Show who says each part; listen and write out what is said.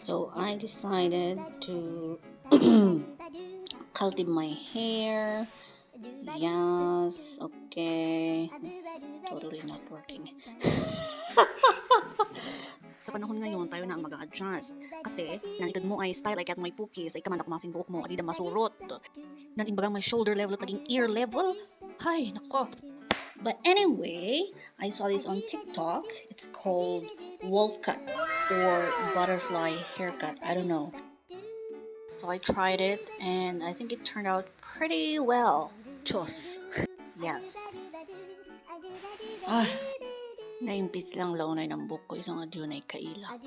Speaker 1: So I decided to cultivate my hair. Yes, okay. It's totally not working. Sa panahon ngayon, tayo na ang mag-a-adjust. Kasi, nang itad mo ay style ay kaya't may pukis, ay kaman ako masing buhok mo, adi na masurot. Nang imbagang may shoulder level at naging ear level. Hay, nako. But anyway, I saw this on TikTok. It's called wolf cut or butterfly haircut. I don't know. So I tried it and I think it turned out pretty well. Chos. Yes. Ah, naimpis lang launay ng buko isang adyo na kaila.